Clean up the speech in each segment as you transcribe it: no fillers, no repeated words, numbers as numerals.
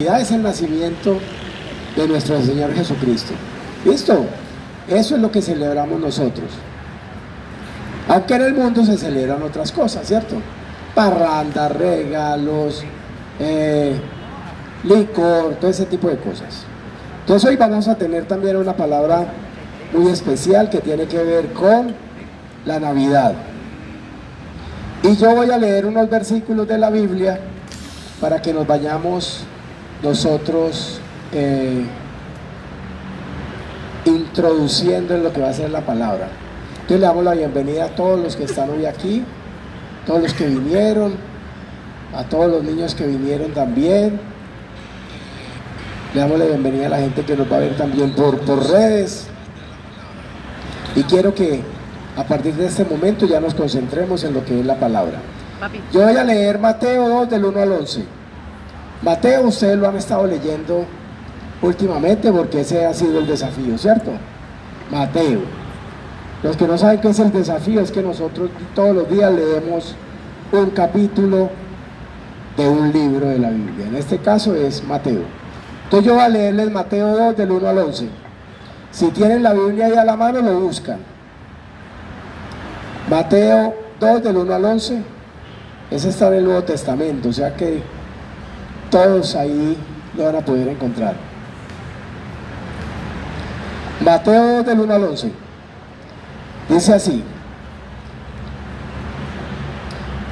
Es el nacimiento de nuestro Señor Jesucristo. ¿Listo? Eso es lo que celebramos nosotros. Aunque en el mundo se celebran otras cosas, ¿cierto? Parrandas, regalos, licor, todo ese tipo de cosas. Entonces hoy vamos a tener también una palabra muy especial que tiene que ver con la Navidad. Y yo voy a leer unos versículos de la Biblia para que nos vayamos nosotros introduciendo en lo que va a ser la palabra. Entonces le damos la bienvenida a todos los que están hoy aquí, todos los que vinieron, a todos los niños que vinieron también. Le damos la bienvenida a la gente que nos va a ver también por redes. Y quiero que a partir de este momento ya nos concentremos en lo que es la palabra. Yo voy a leer Mateo 2 del 1 al 11. Mateo, ustedes lo han estado leyendo últimamente porque ese ha sido el desafío, ¿cierto? Mateo. Los que no saben qué es el desafío es que nosotros todos los días leemos un capítulo de un libro de la Biblia. En este caso es Mateo. Entonces yo voy a leerles Mateo 2 del 1 al 11. Si tienen la Biblia ahí a la mano, lo buscan. Mateo 2 del 1 al 11. Ese está en el Nuevo Testamento, o sea que todos ahí lo van a poder encontrar. Mateo 2 del 1 al 11 dice así,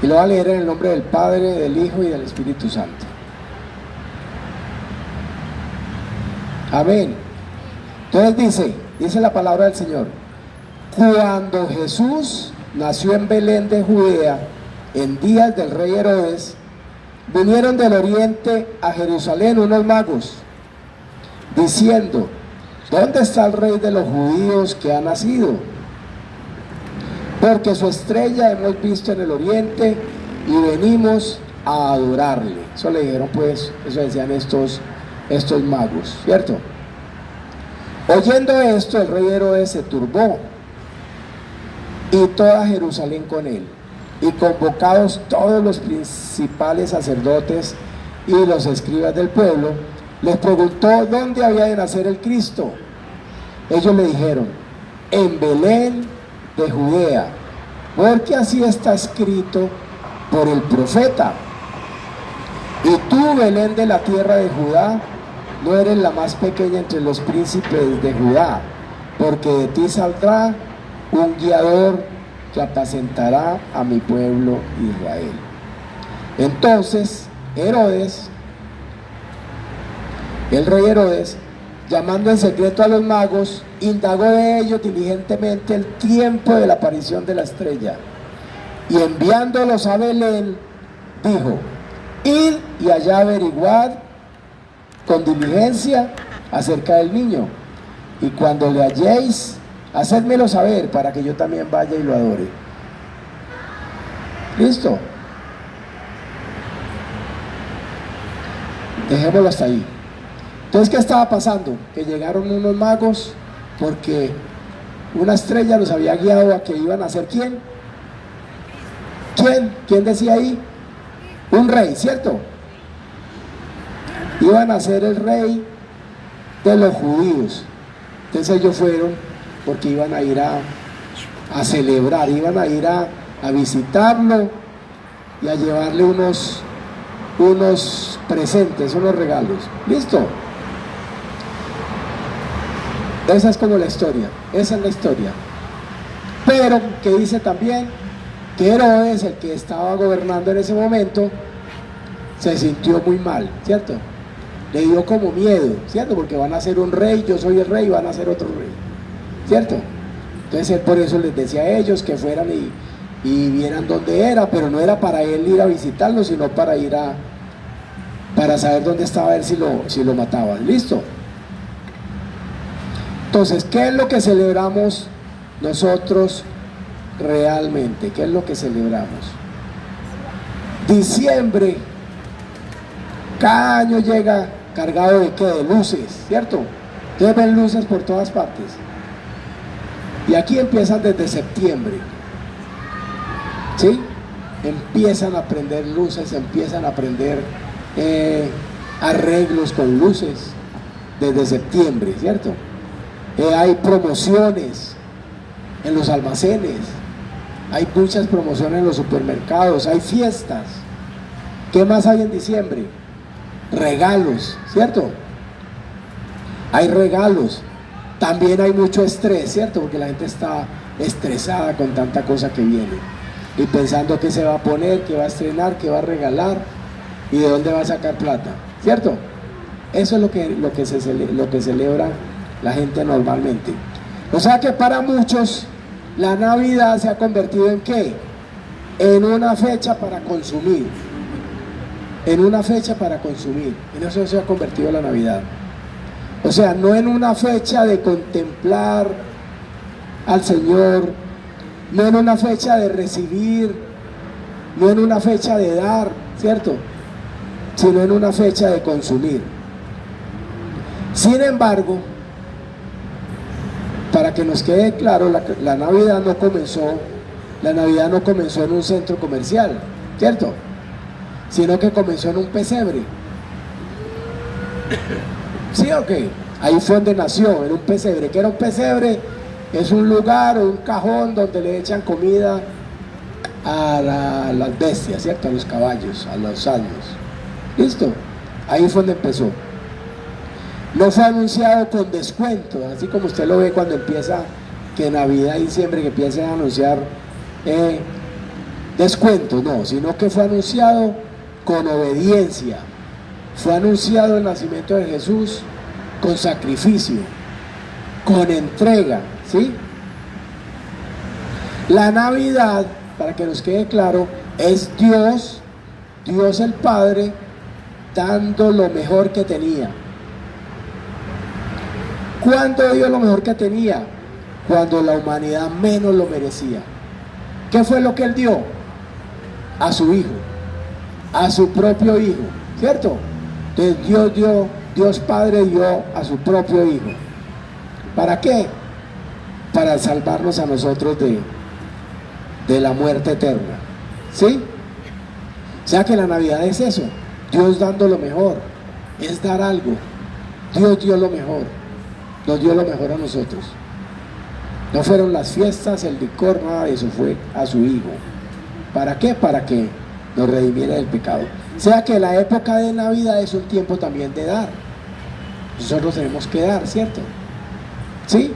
y lo voy a leer en el nombre del Padre, del Hijo y del Espíritu Santo. Amén. Entonces dice la palabra del Señor: cuando Jesús nació en Belén de Judea, en días del rey Herodes, vinieron del oriente a Jerusalén unos magos, diciendo: ¿dónde está el rey de los judíos que ha nacido? Porque su estrella hemos visto en el oriente y venimos a adorarle. Eso le dijeron, pues, eso decían estos magos, ¿cierto? Oyendo esto, el rey Herodes se turbó, y toda Jerusalén con él. Y convocados todos los principales sacerdotes y los escribas del pueblo, les preguntó dónde había de nacer el Cristo. Ellos le dijeron: en Belén de Judea, porque así está escrito por el profeta: y tú, Belén de la tierra de Judá, no eres la más pequeña entre los príncipes de Judá, porque de ti saldrá un guiador que apacentará a mi pueblo Israel. Entonces Herodes, el rey Herodes, llamando en secreto a los magos, indagó de ellos diligentemente el tiempo de la aparición de la estrella, y enviándolos a Belén, dijo: id y allá averiguad con diligencia acerca del niño, y cuando le halléis, hacedmelo saber para que yo también vaya y lo adore. ¿Listo? Dejémoslo hasta ahí. Entonces, ¿qué estaba pasando? Que llegaron unos magos porque una estrella los había guiado a que iban a ser ¿quién? ¿Quién decía ahí? Un rey, ¿cierto? Iban a ser el rey de los judíos. Entonces ellos fueron porque iban a ir a celebrar, iban a ir a visitarlo y a llevarle unos presentes, unos regalos. ¿Listo? Esa es como la historia, esa es la historia. Pero que dice también que Herodes, el que estaba gobernando en ese momento, se sintió muy mal, ¿cierto? Le dio como miedo, ¿cierto? Porque van a ser un rey, yo soy el rey, y van a ser otro rey, ¿cierto? Entonces él por eso les decía a ellos que fueran y vieran dónde era, pero no era para él ir a visitarlo, sino para para saber dónde estaba él si lo mataban. ¿Listo? Entonces, ¿qué es lo que celebramos nosotros realmente? ¿Qué es lo que celebramos? Diciembre, cada año llega cargado de ¿qué? De luces, ¿cierto? Ustedes ven luces por todas partes. Y aquí empiezan desde septiembre, ¿sí? Empiezan a prender luces, empiezan a prender arreglos con luces desde septiembre, ¿cierto? Hay promociones en los almacenes, hay muchas promociones en los supermercados, hay fiestas. ¿Qué más hay en diciembre? Regalos, ¿cierto? Hay regalos. También hay mucho estrés, ¿cierto? Porque la gente está estresada con tanta cosa que viene y pensando qué se va a poner, qué va a estrenar, qué va a regalar y de dónde va a sacar plata, ¿cierto? Eso es lo que celebra la gente normalmente. O sea que para muchos la Navidad se ha convertido en ¿qué? En una fecha para consumir. En una fecha para consumir. En eso se ha convertido la Navidad. O sea, no en una fecha de contemplar al Señor, no en una fecha de recibir, no en una fecha de dar, ¿cierto? Sino en una fecha de consumir. Sin embargo, para que nos quede claro, la Navidad no comenzó en un centro comercial, ¿cierto? Sino que comenzó en un pesebre. ¿Sí o qué? Ahí fue donde nació, en un pesebre. ¿Qué era un pesebre? Es un lugar o un cajón donde le echan comida a las bestias, ¿cierto? A los caballos, a los asnos. ¿Listo? Ahí fue donde empezó. No fue anunciado con descuento, así como usted lo ve cuando empieza, que Navidad y diciembre, que empiezan a anunciar descuentos, no, sino que fue anunciado con obediencia. Fue anunciado el nacimiento de Jesús con sacrificio, con entrega, ¿sí? La Navidad, para que nos quede claro, es Dios el Padre, dando lo mejor que tenía. ¿Cuándo dio lo mejor que tenía? Cuando la humanidad menos lo merecía. ¿Qué fue lo que Él dio? A su Hijo, a su propio Hijo, ¿cierto? Entonces Dios Padre dio a su propio Hijo. ¿Para qué? Para salvarnos a nosotros de la muerte eterna, ¿sí? O sea que la Navidad es eso, Dios dando lo mejor, es dar algo. Dios dio lo mejor, nos dio lo mejor a nosotros. No fueron las fiestas, el licor, nada de eso, fue a su Hijo. ¿Para qué? Para que nos redimiera del pecado. O sea que la época de Navidad es un tiempo también de dar. Nosotros tenemos que dar, ¿cierto? ¿Sí?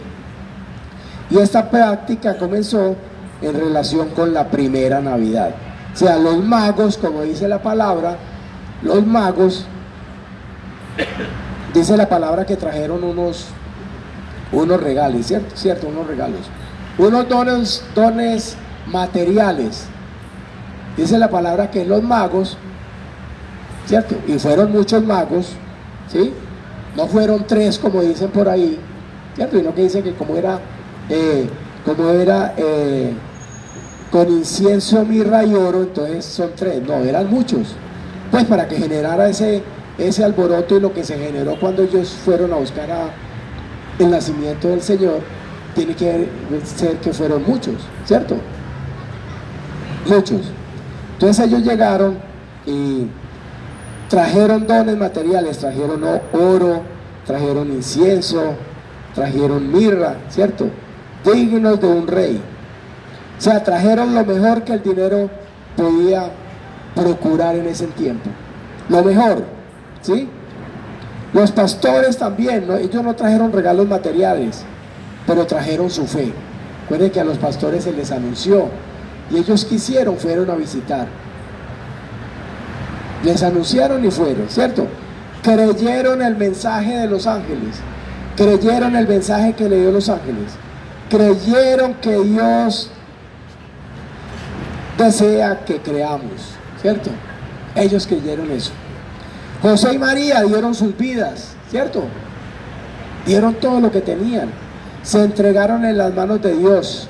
Y esta práctica comenzó en relación con la primera Navidad. O sea, los magos, como dice la palabra, los magos, dice la palabra que trajeron unos regalos, ¿cierto? Unos regalos. Unos dones materiales. Dice la palabra que los magos, ¿cierto? Y fueron muchos magos, ¿sí? No fueron 3 como dicen por ahí, ¿cierto? Sino que dicen que como era con incienso, mirra y oro, entonces son 3. No, eran muchos. Pues para que generara ese alboroto y lo que se generó cuando ellos fueron a buscar el nacimiento del Señor, tiene que ser que fueron muchos, ¿cierto? Muchos. Entonces ellos llegaron y trajeron dones materiales, trajeron oro, trajeron incienso, trajeron mirra, ¿cierto? Dignos de un rey. O sea, trajeron lo mejor que el dinero podía procurar en ese tiempo. Lo mejor, ¿sí? Los pastores también, ¿no? Ellos no trajeron regalos materiales, pero trajeron su fe. Recuerden que a los pastores se les anunció y ellos fueron a visitar. Les anunciaron y fueron, ¿cierto? Creyeron el mensaje de los ángeles, creyeron el mensaje que le dio los ángeles, creyeron que Dios desea que creamos, ¿cierto? Ellos creyeron eso. José y María dieron sus vidas, ¿cierto? Dieron todo lo que tenían, se entregaron en las manos de Dios.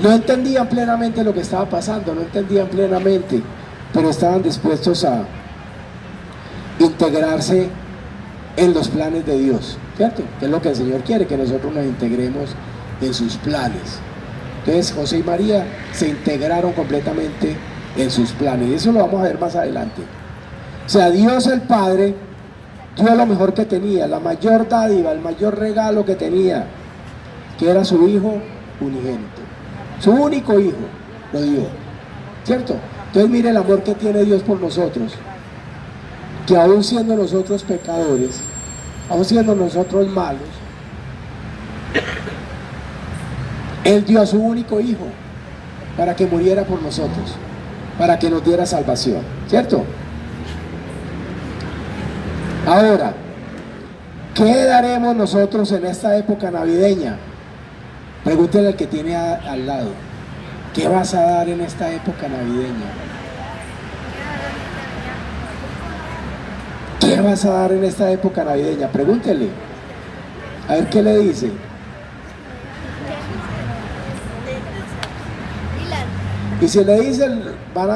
No entendían plenamente lo que estaba pasando, no entendían plenamente, pero estaban dispuestos a integrarse en los planes de Dios, ¿cierto? Que es lo que el Señor quiere, que nosotros nos integremos en sus planes. Entonces José y María se integraron completamente en sus planes, y eso lo vamos a ver más adelante. O sea, Dios el Padre dio lo mejor que tenía, la mayor dádiva, el mayor regalo que tenía, que era su Hijo unigénito. Su único Hijo lo dio, ¿cierto? Entonces mire el amor que tiene Dios por nosotros, que aún siendo nosotros pecadores, aún siendo nosotros malos, Él dio a su único Hijo para que muriera por nosotros, para que nos diera salvación, ¿cierto? Ahora, ¿qué daremos nosotros en esta época navideña? Pregúntele al que tiene al lado, ¿qué vas a dar en esta época navideña? ¿Qué vas a dar en esta época navideña? Pregúntele, a ver qué le dice. Y si le dicen, van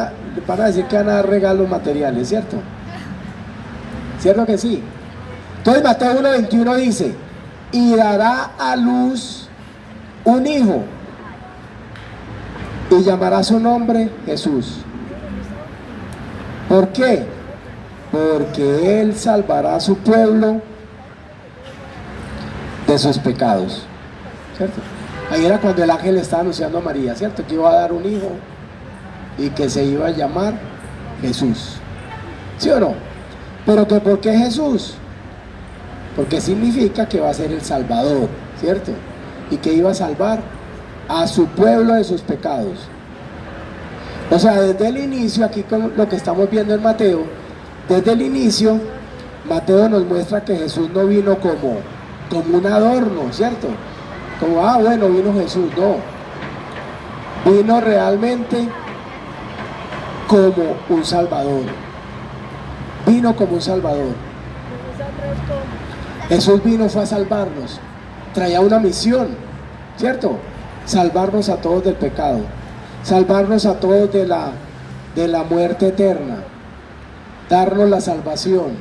a decir que van a dar regalos materiales, ¿cierto? ¿Cierto que sí? Entonces Mateo 1:21 dice, y dará a luz un hijo, y llamará su nombre Jesús. ¿Por qué? Porque Él salvará a su pueblo de sus pecados, ¿cierto? Ahí era cuando el ángel le estaba anunciando a María, ¿cierto? Que iba a dar un hijo y que se iba a llamar Jesús, ¿sí o no? Pero que ¿por qué Jesús? Porque significa que va a ser el Salvador, ¿cierto? Y que iba a salvar a su pueblo de sus pecados. O sea, desde el inicio, aquí con lo que estamos viendo en Mateo, desde el inicio, Mateo nos muestra que Jesús no vino como un adorno, ¿cierto? Como, bueno, vino Jesús, no. Vino realmente como un Salvador. Vino como un Salvador. Jesús vino fue a salvarnos. Traía una misión, ¿cierto? Salvarnos a todos del pecado. Salvarnos a todos de la muerte eterna. Darnos la salvación,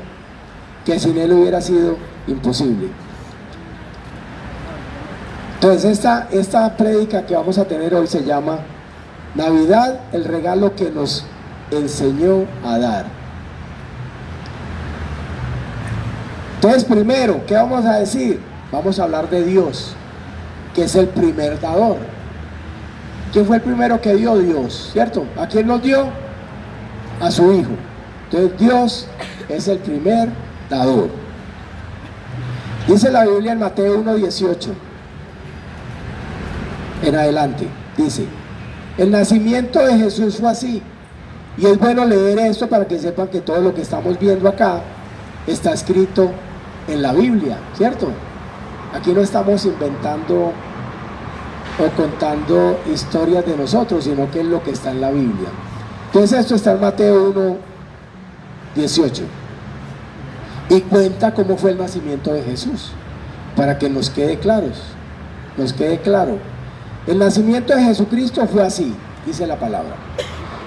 que sin Él hubiera sido imposible. Entonces esta prédica que vamos a tener hoy se llama Navidad, el regalo que nos enseñó a dar. Entonces primero, ¿qué vamos a decir? Vamos a hablar de Dios, que es el primer dador. ¿Quién fue el primero que dio? Dios, ¿cierto? ¿A quién nos dio? A su Hijo. Entonces Dios es el primer dador. Dice la Biblia en Mateo 1:18 en adelante, dice, el nacimiento de Jesús fue así. Y es bueno leer esto para que sepan que todo lo que estamos viendo acá está escrito en la Biblia, ¿cierto? Aquí no estamos inventando o contando historias de nosotros, sino que es lo que está en la Biblia. Entonces esto está en Mateo 1:18 y cuenta cómo fue el nacimiento de Jesús, para que nos quede claro. El nacimiento de Jesucristo fue así, dice la palabra.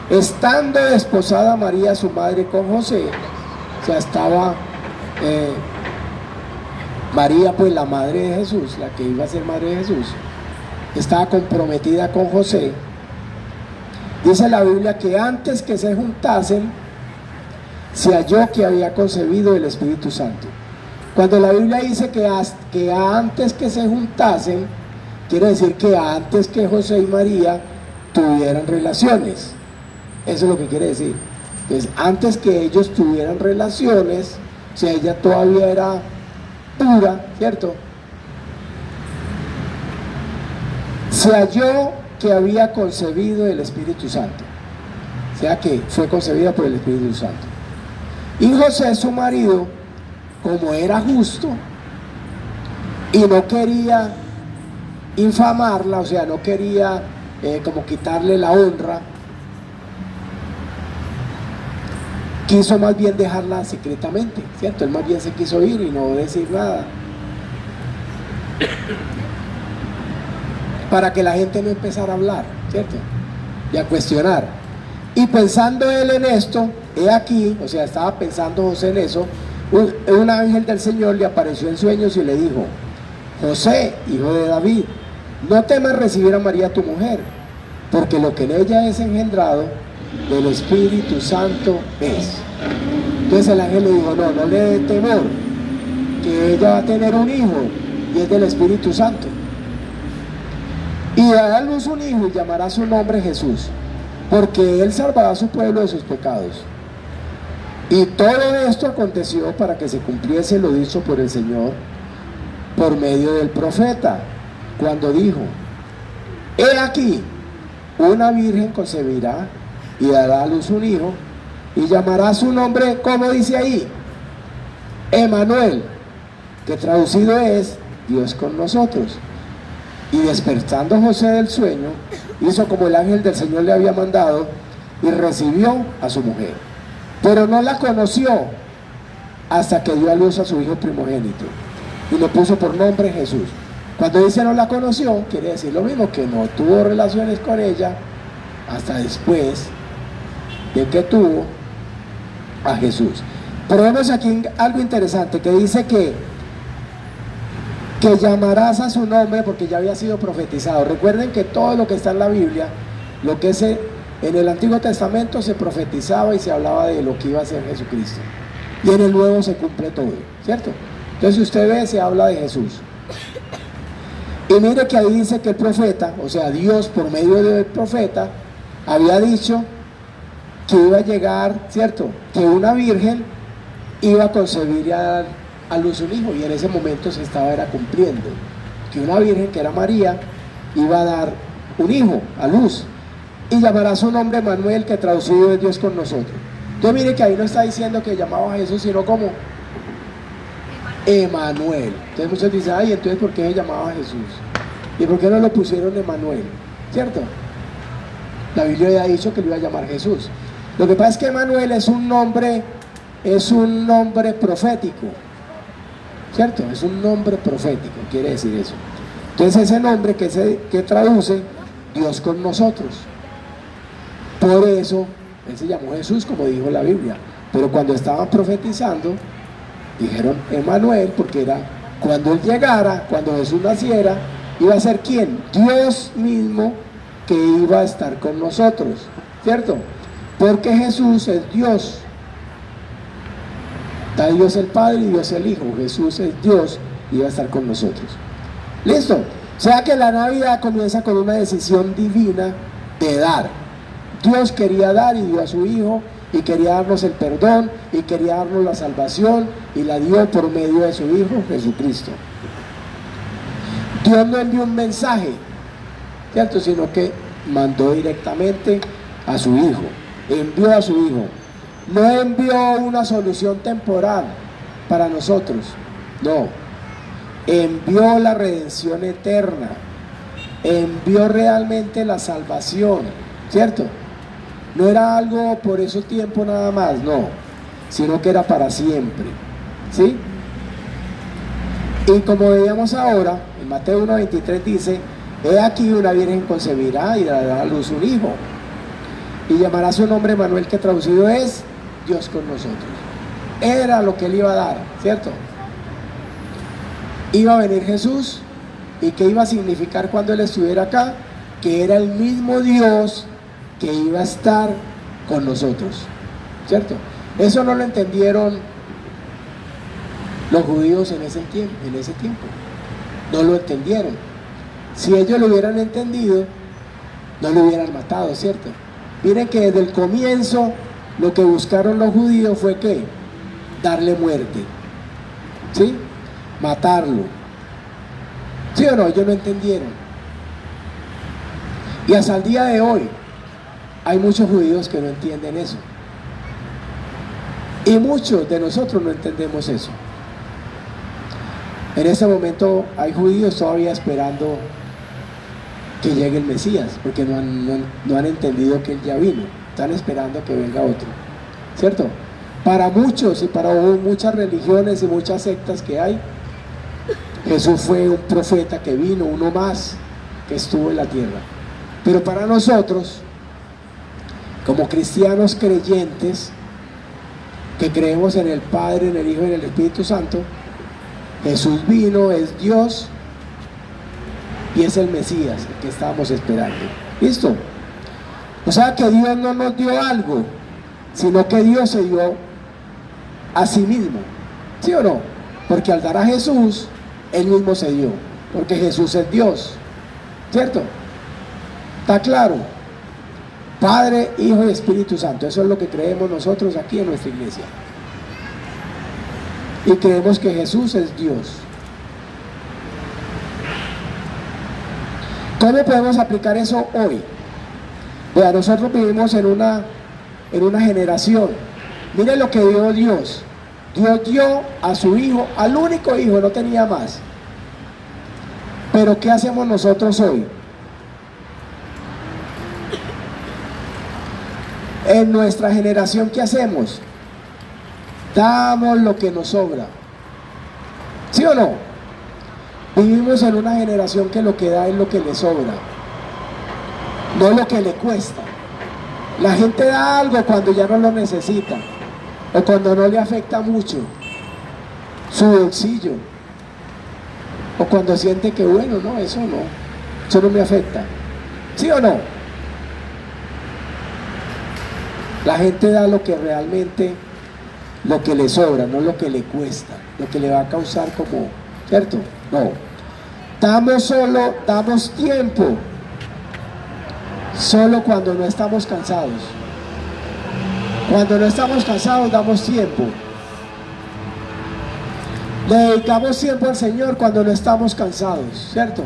Estando desposada María, su madre, con José, o sea, estaba María, pues la madre de Jesús, la que iba a ser madre de Jesús, estaba comprometida con José. Dice la Biblia que antes que se juntasen, se halló que había concebido el Espíritu Santo. Cuando la Biblia dice que antes que se juntasen, quiere decir que antes que José y María tuvieran relaciones. Eso es lo que quiere decir. Entonces, antes que ellos tuvieran relaciones, o sea, ella todavía era pura, ¿cierto? Se halló que había concebido el Espíritu Santo. O sea, que fue concebida por el Espíritu Santo. Y José, su marido, como era justo y no quería infamarla, o sea, no quería como quitarle la honra, quiso más bien dejarla secretamente, ¿cierto? Él más bien se quiso ir y no decir nada, para que la gente no empezara a hablar, ¿cierto? Y a cuestionar. Y pensando él en esto, he aquí, o sea, estaba pensando José en eso, un ángel del Señor le apareció en sueños y le dijo: José, hijo de David, no temas recibir a María tu mujer, porque lo que en ella es engendrado del Espíritu Santo es. Entonces el ángel le dijo, no, no le dé temor, que ella va a tener un hijo y es del Espíritu Santo. Y dará a luz un hijo y llamará su nombre Jesús, porque él salvará a su pueblo de sus pecados. Y todo esto aconteció para que se cumpliese lo dicho por el Señor por medio del profeta, cuando dijo: he aquí, una virgen concebirá y dará a luz un hijo, y llamará su nombre, como dice ahí, Emanuel, que traducido es Dios con nosotros. Y despertando José del sueño, hizo como el ángel del Señor le había mandado, y recibió a su mujer. Pero no la conoció hasta que dio a luz a su hijo primogénito, y le puso por nombre Jesús. Cuando dice no la conoció, quiere decir lo mismo, que no tuvo relaciones con ella hasta después de que tuvo a Jesús. Pero vemos aquí algo interesante, que dice que llamarás a su nombre, porque ya había sido profetizado. Recuerden que todo lo que está en la Biblia, lo que es en el Antiguo Testamento se profetizaba y se hablaba de lo que iba a ser Jesucristo, y en el Nuevo se cumple todo, ¿cierto? Entonces, si usted ve, se habla de Jesús. Y mire que ahí dice que el profeta, o sea, Dios por medio del profeta, había dicho que iba a llegar, ¿cierto?, que una virgen iba a concebir y a dar a luz un hijo, y en ese momento se estaba cumpliendo, que una virgen, que era María, iba a dar un hijo a luz, y llamará su nombre Manuel, que traducido es Dios con nosotros. Entonces mire que ahí no está diciendo que llamaba a Jesús, sino como Emanuel. Entonces muchos dicen, ay, entonces ¿por qué se llamaba Jesús? ¿Y por qué no lo pusieron Emanuel? ¿Cierto? La Biblia ya ha dicho que lo iba a llamar Jesús. Lo que pasa es que Emanuel es un nombre profético, ¿cierto? Es un nombre profético, quiere decir eso. Entonces ese nombre que traduce Dios con nosotros. Por eso él se llamó Jesús, como dijo la Biblia. Pero cuando estaban profetizando, dijeron Emanuel, porque era cuando él llegara, cuando Jesús naciera, iba a ser ¿quién? Dios mismo, que iba a estar con nosotros, ¿cierto? Porque Jesús es Dios. Está Dios el Padre y Dios el Hijo. Jesús es Dios y va a estar con nosotros. ¿Listo? O sea que la Navidad comienza con una decisión divina de dar. Dios quería dar y dio a su Hijo, y quería darnos el perdón, y quería darnos la salvación, y la dio por medio de su Hijo Jesucristo. Dios no envió un mensaje, ¿cierto?, sino que mandó directamente a su Hijo. Envió a su Hijo. No envió una solución temporal para nosotros, no. Envió la redención eterna, envió realmente la salvación, ¿cierto? No era algo por ese tiempo nada más, no, sino que era para siempre, ¿sí? Y como veíamos ahora, en Mateo 1:23 dice: he aquí, una virgen concebirá y dará a luz un hijo, y llamará su nombre Manuel, que traducido es Dios con nosotros. Era lo que él iba a dar, ¿cierto? Iba a venir Jesús, y ¿qué iba a significar cuando él estuviera acá? Que era el mismo Dios que iba a estar con nosotros, ¿cierto? Eso no lo entendieron los judíos en ese tiempo. No lo entendieron. Si ellos lo hubieran entendido, no lo hubieran matado, ¿cierto? Miren que desde el comienzo lo que buscaron los judíos fue ¿qué? Darle muerte, ¿sí? Matarlo. ¿Sí o no? Ellos no entendieron. Y hasta el día de hoy hay muchos judíos que no entienden eso. Y muchos de nosotros no entendemos eso. En este momento hay judíos todavía esperando que llegue el Mesías, porque no han entendido que él ya vino. Están esperando que venga otro, ¿cierto? Para muchos y para muchas religiones y muchas sectas que hay, Jesús fue un profeta que vino, uno más que estuvo en la tierra. Pero para nosotros, como cristianos creyentes, que creemos en el Padre, en el Hijo y en el Espíritu Santo, Jesús vino, es Dios y es el Mesías, el que estábamos esperando. ¿Listo? O sea que Dios no nos dio algo, sino que Dios se dio a sí mismo, ¿sí o no? Porque al dar a Jesús, Él mismo se dio, porque Jesús es Dios, ¿cierto? ¿Está claro? Padre, Hijo y Espíritu Santo, eso es lo que creemos nosotros aquí en nuestra iglesia. Y creemos que Jesús es Dios. ¿Cómo podemos aplicar eso hoy? Bueno, nosotros vivimos en una generación. Mire lo que dio Dios. Dios dio a su hijo, al único hijo, no tenía más. Pero ¿qué hacemos nosotros hoy? En nuestra generación, ¿qué hacemos? Damos lo que nos sobra. ¿Sí o no? Vivimos en una generación que lo que da es lo que le sobra, no lo que le cuesta. La gente da algo cuando ya no lo necesita, o cuando no le afecta mucho su bolsillo, o cuando siente que bueno, no, eso no me afecta. ¿Sí o no? La gente da lo que realmente, lo que le sobra, no lo que le cuesta, lo que le va a causar como, ¿cierto? No. Damos tiempo, solo cuando no estamos cansados. Cuando no estamos cansados, damos tiempo. Le dedicamos tiempo al Señor cuando no estamos cansados, ¿cierto?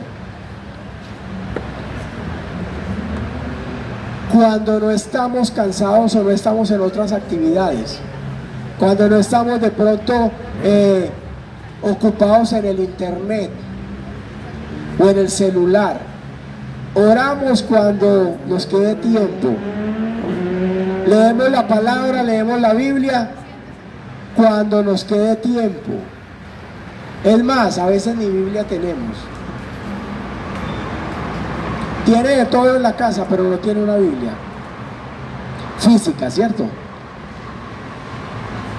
Cuando no estamos cansados o no estamos en otras actividades, cuando no estamos de pronto ocupados en el internet o en el celular. Oramos cuando nos quede tiempo. Leemos la palabra, leemos la Biblia cuando nos quede tiempo. Es más, a veces ni Biblia tenemos. Tiene de todo en la casa, pero no tiene una Biblia física, ¿cierto?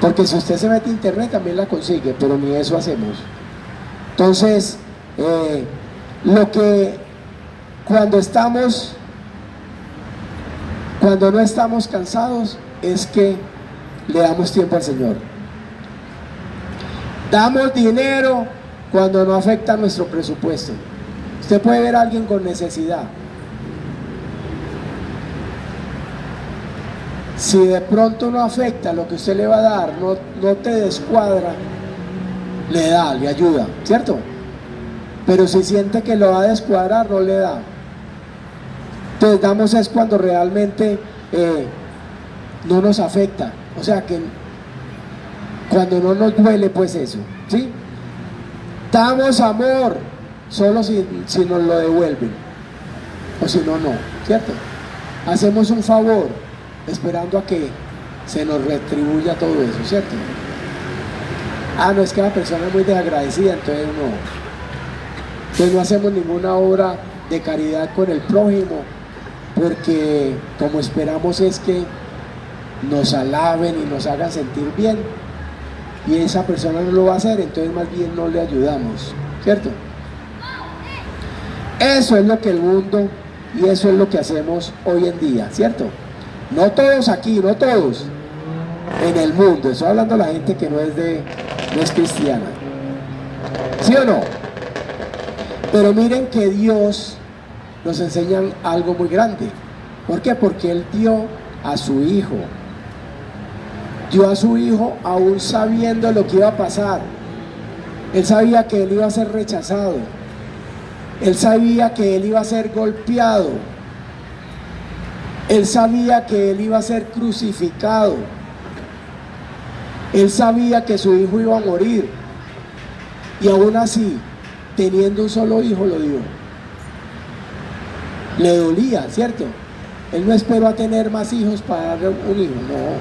Porque si usted se mete a internet también la consigue, pero ni eso hacemos. Entonces, cuando no estamos cansados, es que le damos tiempo al Señor. Damos dinero cuando no afecta nuestro presupuesto. Usted puede ver a alguien con necesidad. Si de pronto no afecta lo que usted le va a dar, no te descuadra, le da, le ayuda, ¿cierto? Pero si siente que lo va a descuadrar, no le da. Entonces damos es cuando realmente no nos afecta, o sea que cuando no nos duele, pues eso, ¿sí? Damos amor solo si nos lo devuelven, o si no, ¿cierto? Hacemos un favor esperando a que se nos retribuya todo eso, ¿cierto? No, es que la persona es muy desagradecida, entonces no hacemos ninguna obra de caridad con el prójimo, porque como esperamos es que nos alaben y nos hagan sentir bien, y esa persona no lo va a hacer, entonces más bien no le ayudamos, ¿cierto? Eso es lo que el mundo, y eso es lo que hacemos hoy en día, ¿cierto? No todos aquí, no todos en el mundo, estoy hablando de la gente que no es cristiana, ¿sí o no? Pero miren que Dios nos enseña algo muy grande. ¿Por qué? Porque Él dio a su Hijo. Dio a su Hijo aún sabiendo lo que iba a pasar. Él sabía que Él iba a ser rechazado. Él sabía que Él iba a ser golpeado. Él sabía que Él iba a ser crucificado. Él sabía que su Hijo iba a morir. Y aún así, teniendo un solo hijo, lo dio. Le dolía, ¿cierto? Él no esperó a tener más hijos para darle un hijo, no.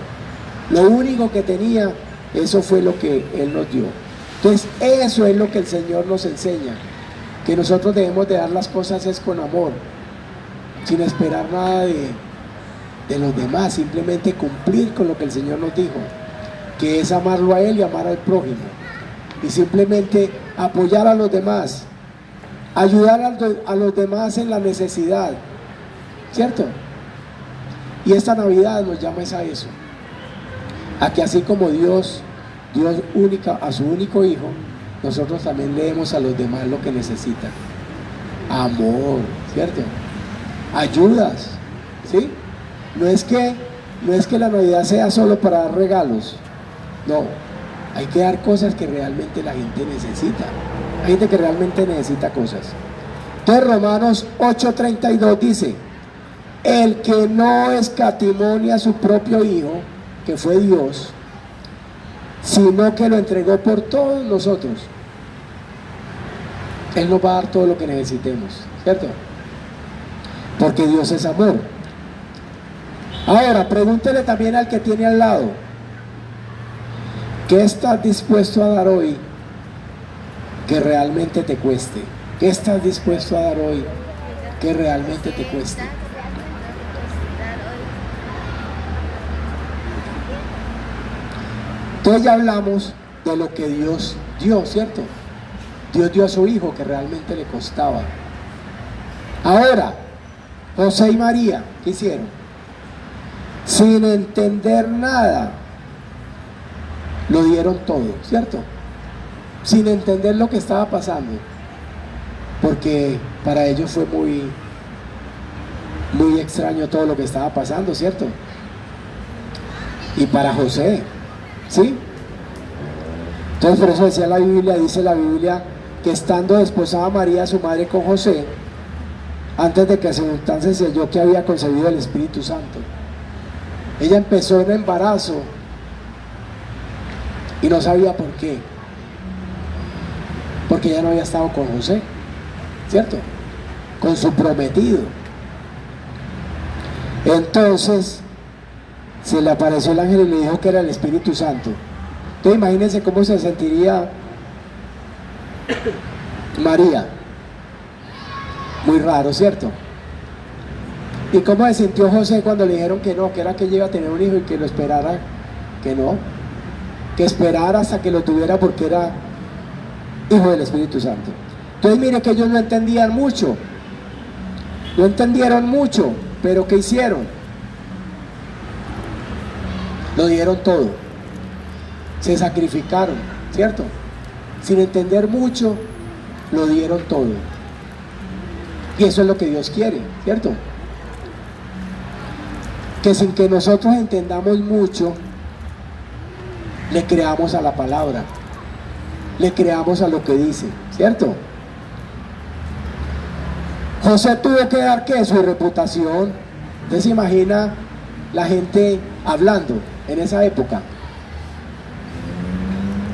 Lo único que tenía, eso fue lo que Él nos dio. Entonces, eso es lo que el Señor nos enseña, que nosotros debemos de dar las cosas es con amor, sin esperar nada de los demás, simplemente cumplir con lo que el Señor nos dijo, que es amarlo a Él y amar al prójimo, y simplemente apoyar a los demás, ayudar a los demás en la necesidad, ¿cierto? Y esta Navidad nos llama a eso, a que así como Dios Dios a su único Hijo, nosotros también le demos a los demás lo que necesitan. Amor, ¿cierto? Ayudas, ¿sí? No es que la Navidad sea solo para dar regalos. No, hay que dar cosas que realmente la gente necesita. Hay gente que realmente necesita cosas. Entonces Romanos 8:32 dice: el que no escatimó a su propio Hijo, que fue Dios, sino que lo entregó por todos nosotros, Él nos va a dar todo lo que necesitemos, ¿cierto? Porque Dios es amor. Ahora, pregúntele también al que tiene al lado: ¿qué estás dispuesto a dar hoy que realmente te cueste? ¿Qué estás dispuesto a dar hoy que realmente te cueste? Entonces ya hablamos de lo que Dios dio, ¿cierto? Dios dio a su Hijo, que realmente le costaba. Ahora, José y María, ¿qué hicieron? Sin entender nada, lo dieron todo, ¿cierto? Sin entender lo que estaba pasando, porque para ellos fue muy extraño todo lo que estaba pasando, ¿cierto? Y para José, ¿sí? Entonces por eso dice la Biblia, que estando desposada María, su madre, con José, antes de que se juntase, selló que había concebido el Espíritu Santo. Ella empezó en embarazo y no sabía por qué, porque ella no había estado con José, ¿cierto? Con su prometido. Entonces se le apareció el ángel y le dijo que era el Espíritu Santo. Entonces imagínense cómo se sentiría María. Muy raro, ¿cierto? ¿Y cómo se sintió José cuando le dijeron que no, que era que ella iba a tener un hijo y que lo esperara? Que no, que esperara hasta que lo tuviera, porque era hijo del Espíritu Santo. Entonces mire que ellos no entendían mucho, no entendieron mucho, pero ¿qué hicieron? Lo dieron todo, se sacrificaron, ¿cierto? Sin entender mucho, lo dieron todo. Y eso es lo que Dios quiere, ¿cierto? Que sin que nosotros entendamos mucho, le creamos a la palabra, le creamos a lo que dice, ¿cierto? José tuvo que dar, ¿qué? Su reputación. Usted se imagina la gente hablando en esa época,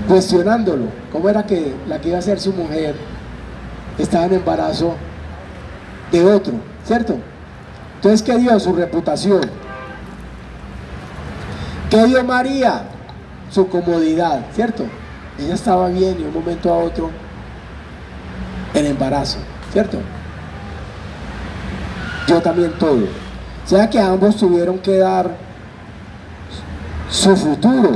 cuestionándolo. ¿Cómo era que la que iba a ser su mujer estaba en embarazo de otro, ¿cierto? Entonces, ¿qué dio? Su reputación. ¿Qué dio María? Su comodidad, ¿cierto? Ella estaba bien y de un momento a otro en embarazo, ¿cierto? Yo también todo. O sea que ambos tuvieron que dar su futuro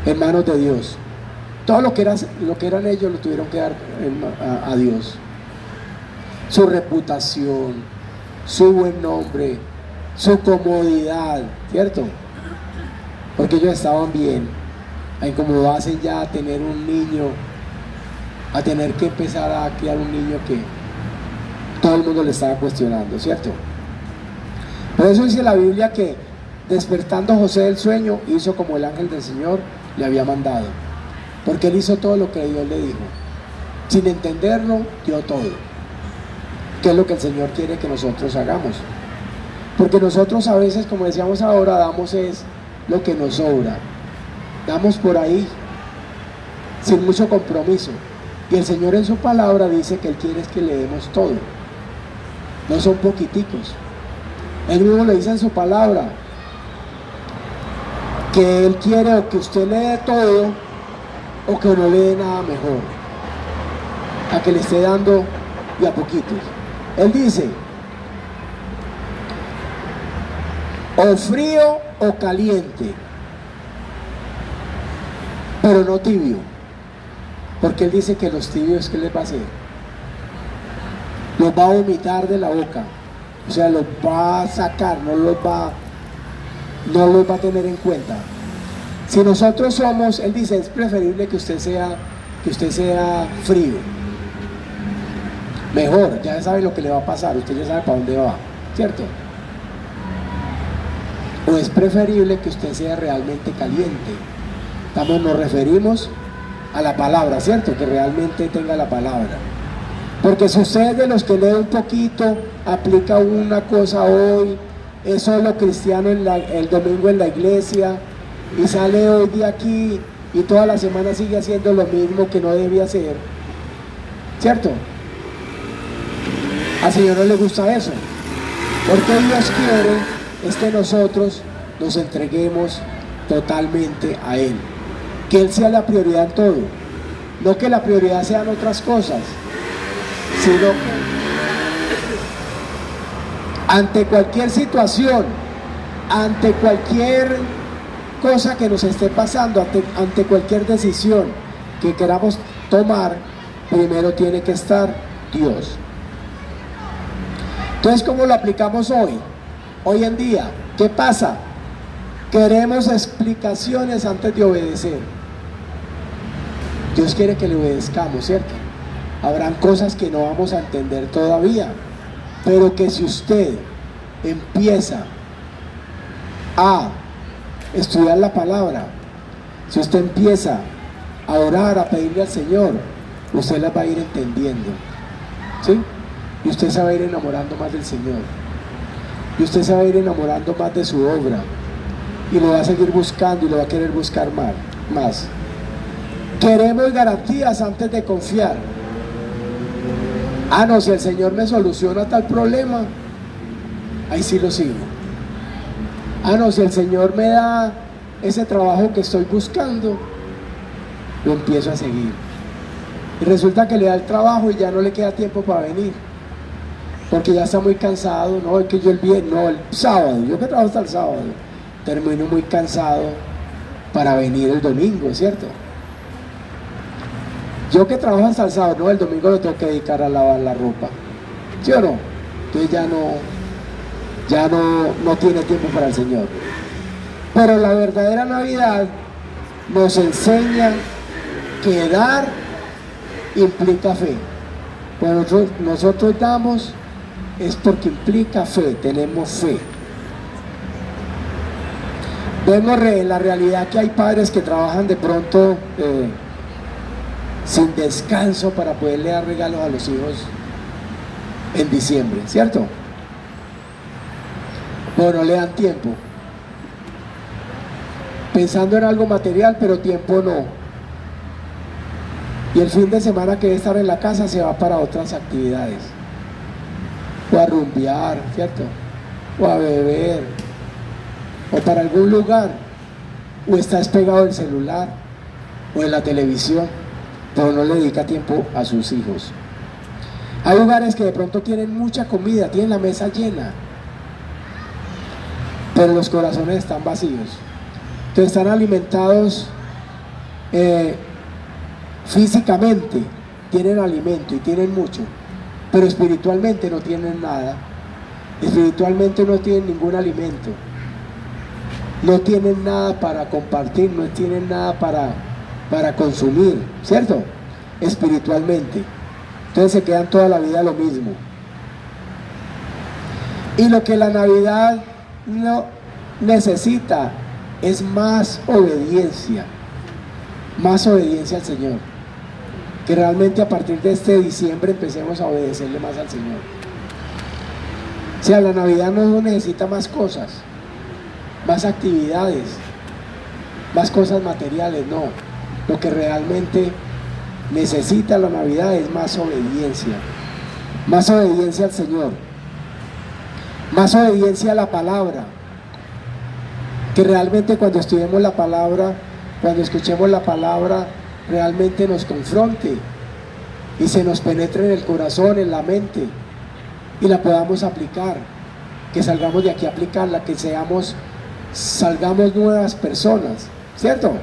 en manos de Dios. Todo lo que eran ellos lo tuvieron que dar a Dios. Su reputación, su buen nombre, su comodidad, ¿cierto? Porque ellos estaban bien. A incomodarse ya a tener un niño, a tener que empezar a criar un niño que todo el mundo le estaba cuestionando, ¿cierto? Por eso dice la Biblia que despertando José del sueño, hizo como el ángel del Señor le había mandado, porque él hizo todo lo que Dios le dijo. Sin entenderlo, dio todo, que es lo que el Señor quiere que nosotros hagamos. Porque nosotros a veces, como decíamos ahora, damos es lo que nos sobra, damos por ahí sin mucho compromiso, y el Señor en su palabra dice que Él quiere que le demos todo, no son poquiticos. Él mismo le dice en su palabra que Él quiere o que usted le dé todo o que no le dé nada mejor, a que le esté dando y a poquitos. Él dice: o frío o caliente, pero no tibio, porque Él dice que los tibios, ¿qué les va a hacer? Los va a vomitar de la boca, o sea, los va a sacar, no los va a tener en cuenta. Si nosotros somos, él dice, es preferible que usted sea frío. Mejor, ya sabe lo que le va a pasar, usted ya sabe para dónde va, ¿cierto? O es preferible que usted sea realmente caliente. Nos referimos a la palabra, ¿cierto? Que realmente tenga la palabra. Porque si usted es de los que lee un poquito, aplica una cosa hoy, es solo cristiano el domingo en la iglesia, y sale hoy de aquí y toda la semana sigue haciendo lo mismo que no debía hacer, ¿cierto? Al Señor no le gusta eso, porque Dios quiere es que nosotros nos entreguemos totalmente a Él, que Él sea la prioridad en todo, no que la prioridad sean otras cosas, sino que ante cualquier situación, ante cualquier cosa que nos esté pasando, ante cualquier decisión que queramos tomar, primero tiene que estar Dios. Entonces, ¿cómo lo aplicamos hoy? Hoy en día, ¿qué pasa? Queremos explicaciones antes de obedecer. Dios quiere que le obedezcamos, ¿cierto? Habrán cosas que no vamos a entender todavía, pero que si usted empieza a estudiar la palabra, si usted empieza a orar, a pedirle al Señor, usted las va a ir entendiendo, ¿sí? Y usted se va a ir enamorando más del Señor, y usted se va a ir enamorando más de su obra, y lo va a seguir buscando y lo va a querer buscar más. Queremos garantías antes de confiar. Ah, no, si el Señor me soluciona tal problema, ahí sí lo sigo. Ah, no, si el Señor me da ese trabajo que estoy buscando, lo empiezo a seguir. Y resulta que le da el trabajo y ya no le queda tiempo para venir, porque ya está muy cansado. No, es que yo el sábado, yo que trabajo hasta el sábado, termino muy cansado para venir el domingo, ¿cierto? Yo que trabajo hasta el sábado, no, el domingo lo tengo que dedicar a lavar la ropa, ¿sí o no? Entonces ya no tiene tiempo para el Señor. Pero la verdadera Navidad nos enseña que dar implica fe. Cuando nosotros damos es porque implica fe, tenemos fe. Vemos en la realidad que hay padres que trabajan de pronto sin descanso para poderle dar regalos a los hijos en diciembre, ¿cierto? Pero no le dan tiempo, pensando en algo material, pero tiempo no. Y el fin de semana que debe estar en la casa se va para otras actividades, o a rumbear, ¿cierto? O a beber, o para algún lugar, o está despegado del celular o en la televisión, pero no le dedica tiempo a sus hijos. Hay lugares que de pronto tienen mucha comida, tienen la mesa llena, pero los corazones están vacíos. Entonces están alimentados físicamente, tienen alimento y tienen mucho, pero espiritualmente no tienen nada. Espiritualmente no tienen ningún alimento, no tienen nada para compartir, no tienen nada para consumir, ¿cierto? Espiritualmente. Entonces se quedan toda la vida lo mismo. Y lo que la Navidad no necesita es más obediencia al Señor, que realmente a partir de este diciembre empecemos a obedecerle más al Señor. O sea, la Navidad no necesita más cosas, más actividades, más cosas materiales, no. Lo que realmente necesita la Navidad es más obediencia al Señor, más obediencia a la palabra, que realmente cuando estudiemos la palabra, cuando escuchemos la palabra, realmente nos confronte y se nos penetre en el corazón, en la mente, y la podamos aplicar, que salgamos de aquí a aplicarla, que salgamos nuevas personas, ¿cierto?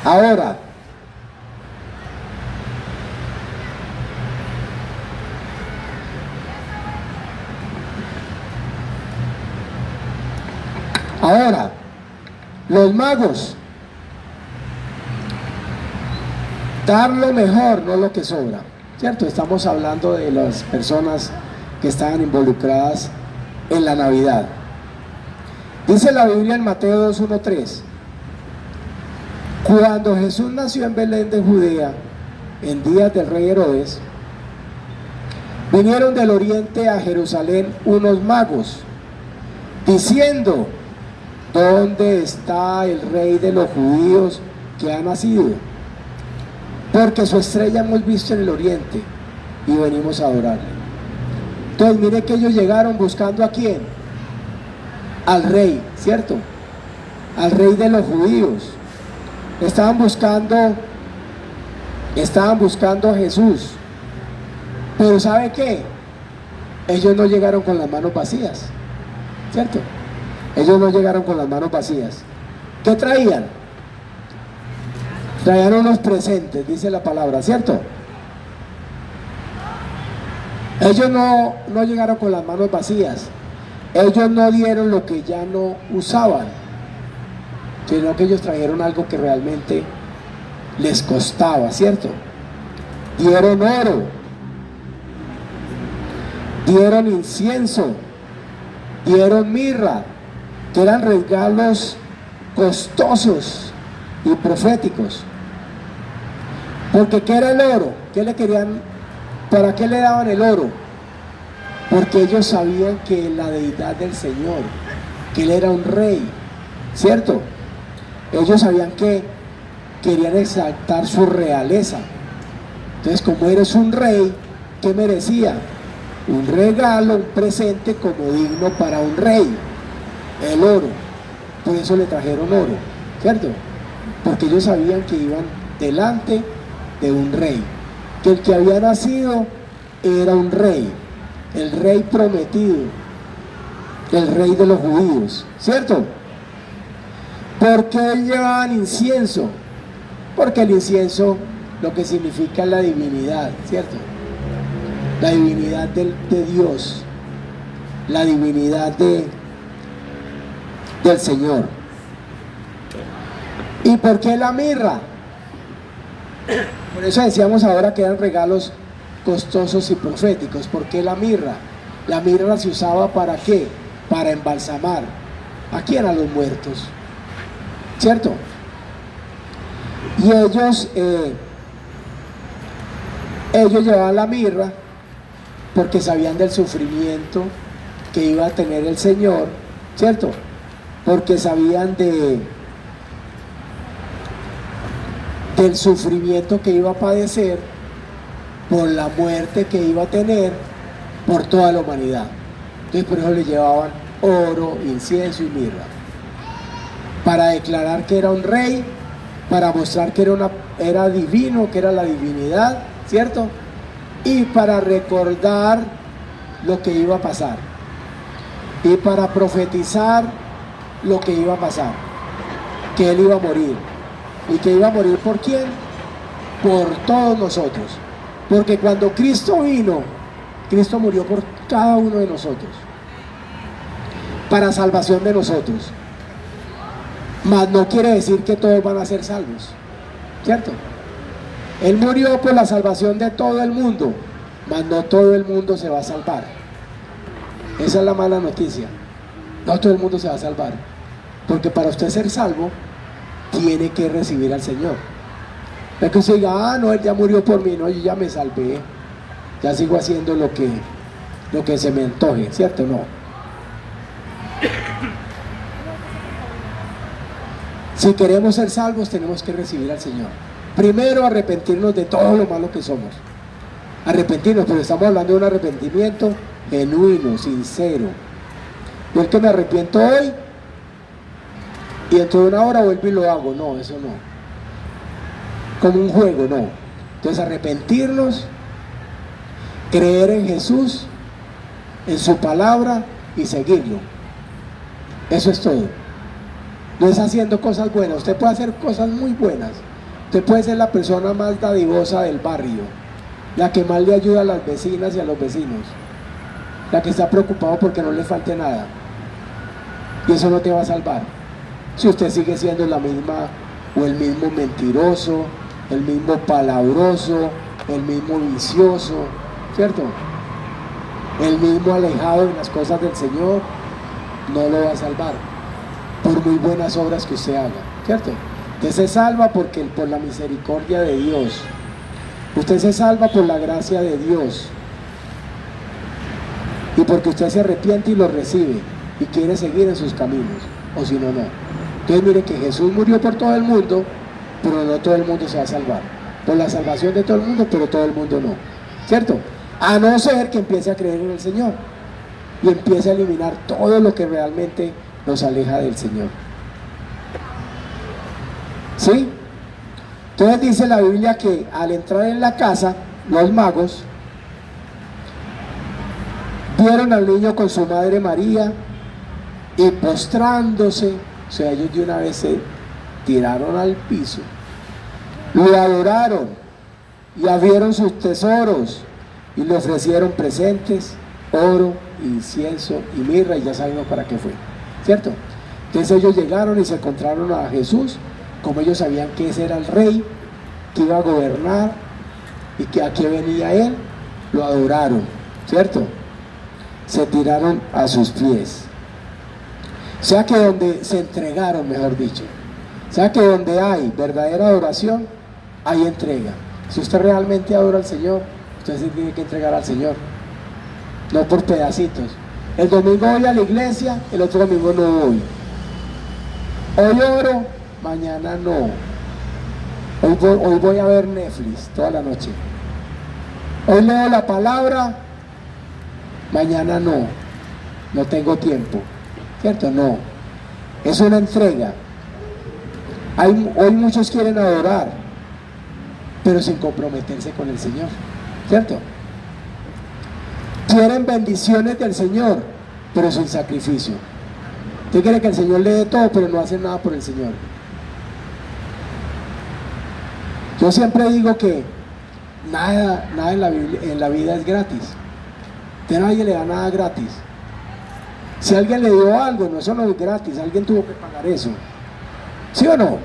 Ahora, Los magos, dar lo mejor, no lo que sobra, ¿cierto? Estamos hablando de las personas que estaban involucradas en la Navidad. Dice la Biblia en Mateo 2:1-3: cuando Jesús nació en Belén de Judea, en días del rey Herodes, vinieron del oriente a Jerusalén unos magos, diciendo: ¿dónde está el rey de los judíos que ha nacido? Porque su estrella hemos visto en el oriente y venimos a adorarle. Entonces mire que ellos llegaron buscando ¿a quién? Al rey, ¿cierto? Al rey de los judíos. Estaban buscando a Jesús. Pero ¿sabe qué? Ellos no llegaron con las manos vacías, ¿cierto? Ellos no llegaron con las manos vacías. ¿Qué traían? Traían unos presentes, dice la palabra, ¿cierto? Ellos no llegaron con las manos vacías. Ellos no dieron lo que ya no usaban, sino que ellos trajeron algo que realmente les costaba, ¿cierto? Dieron oro, dieron incienso, dieron mirra, que eran regalos costosos y proféticos. Porque ¿qué era el oro? ¿Qué le querían? ¿Para qué le daban el oro? Porque ellos sabían que la deidad del Señor, que Él era un rey, ¿cierto? Ellos sabían que querían exaltar su realeza. Entonces, como eres un rey, ¿qué merecía? Un regalo, un presente como digno para un rey, el oro. Por eso le trajeron oro, ¿cierto? Porque ellos sabían que iban delante de un rey, que el que había nacido era un rey, el rey prometido, el rey de los judíos, ¿cierto? ¿Por qué llevaban incienso? Porque el incienso lo que significa es la divinidad, ¿cierto? La divinidad de Dios, la divinidad del Señor. ¿Y por qué la mirra? Por eso decíamos ahora que eran regalos costosos y proféticos. ¿Por qué la mirra? La mirra se usaba ¿para qué? Para embalsamar. ¿A quién? A los muertos, ¿cierto? Y ellos llevaban la mirra porque sabían del sufrimiento que iba a tener el Señor, ¿cierto? Porque sabían del sufrimiento que iba a padecer por la muerte que iba a tener por toda la humanidad. Entonces por eso le llevaban oro, incienso y mirra, para declarar que era un rey, para mostrar que era divino, que era la divinidad, ¿cierto? Y para recordar lo que iba a pasar, y para profetizar lo que iba a pasar, que Él iba a morir. ¿Y que iba a morir por quién? Por todos nosotros. Porque cuando Cristo vino, Cristo murió por cada uno de nosotros, para salvación de nosotros. Mas no quiere decir que todos van a ser salvos, ¿cierto? Él murió por la salvación de todo el mundo, mas no todo el mundo se va a salvar. Esa es la mala noticia. No todo el mundo se va a salvar, porque para usted ser salvo tiene que recibir al Señor. No es que usted diga: no, Él ya murió por mí. No, yo ya me salvé, ya sigo haciendo lo que se me antoje, ¿cierto? No. Si queremos ser salvos, tenemos que recibir al Señor. Primero, arrepentirnos de todo lo malo que somos. Arrepentirnos, pero estamos hablando de un arrepentimiento genuino, sincero. No es que me arrepiento hoy y dentro de una hora vuelvo y lo hago. No, eso no. Como un juego, no. Entonces, arrepentirnos, creer en Jesús, en su palabra y seguirlo. Eso es todo. No es haciendo cosas buenas. Usted puede hacer cosas muy buenas. Usted puede ser la persona más dadivosa del barrio, la que más le ayuda a las vecinas y a los vecinos, la que está preocupado porque no le falte nada. Y eso no te va a salvar. Si usted sigue siendo la misma o el mismo mentiroso, el mismo palabroso, el mismo vicioso, ¿cierto? El mismo alejado de las cosas del Señor, no lo va a salvar, por muy buenas obras que usted haga, ¿cierto? Usted se salva por la misericordia de Dios. Usted se salva por la gracia de Dios. Y porque usted se arrepiente y lo recibe y quiere seguir en sus caminos, o si no, no. Entonces mire que Jesús murió por todo el mundo, pero no todo el mundo se va a salvar. Por la salvación de todo el mundo, pero todo el mundo no, ¿cierto? A no ser que empiece a creer en el Señor y empiece a eliminar todo lo que realmente nos aleja del Señor. ¿Sí? Entonces dice la Biblia que al entrar en la casa, los magos vieron al niño con su madre María y postrándose, o sea, ellos de una vez se tiraron al piso, lo adoraron y abrieron sus tesoros y le ofrecieron presentes, oro, incienso y mirra, y ya sabemos para qué fue, ¿cierto? Entonces ellos llegaron y se encontraron a Jesús, como ellos sabían que ese era el rey, que iba a gobernar y que aquí venía él, lo adoraron, ¿cierto? Se tiraron a sus pies. O sea que donde se entregaron, mejor dicho, o sea que donde hay verdadera adoración, hay entrega. Si usted realmente adora al Señor, usted se tiene que entregar al Señor, no por pedacitos. El domingo voy a la iglesia, el otro domingo no voy. Hoy oro, mañana no. Hoy voy a ver Netflix toda la noche. Hoy leo la palabra, mañana no tengo tiempo, ¿cierto? No, es una entrega. Hoy muchos quieren adorar, pero sin comprometerse con el Señor, ¿cierto? Quieren bendiciones del Señor, pero sin sacrificio. Usted quiere que el Señor le dé todo, pero no hace nada por el Señor. Yo siempre digo que nada en la vida es gratis. De nadie le da nada gratis. Si alguien le dio algo, no, eso no es gratis, alguien tuvo que pagar eso. ¿Sí o no?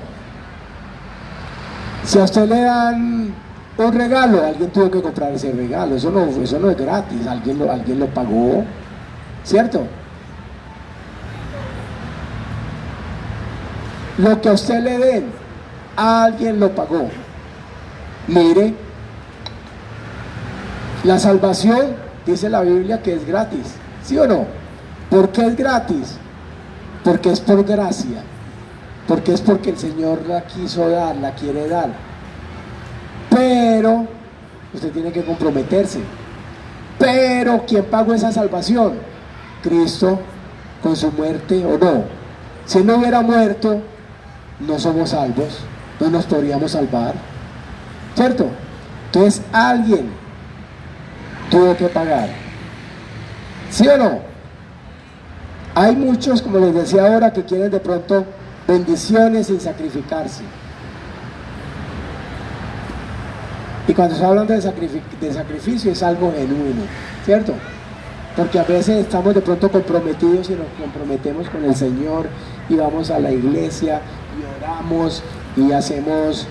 Si a usted le dan un regalo, alguien tuvo que comprar ese regalo, eso no es gratis, alguien lo pagó, ¿cierto? Lo que a usted le den, alguien lo pagó. Mire, la salvación, dice la Biblia que es gratis, ¿sí o no? ¿Por qué es gratis? Porque es por gracia, porque es porque el Señor la quiso dar, la quiere dar. Pero usted tiene que comprometerse. Pero ¿quién pagó esa salvación? Cristo, con su muerte o no. Si Él no hubiera muerto, no somos salvos, no nos podríamos salvar, ¿cierto? Entonces alguien tuvo que pagar, ¿sí o no? Hay muchos, como les decía ahora, que quieren de pronto bendiciones sin sacrificarse. Y cuando se habla de sacrificio es algo genuino, ¿cierto? Porque a veces estamos de pronto comprometidos y nos comprometemos con el Señor y vamos a la iglesia y oramos y hacemos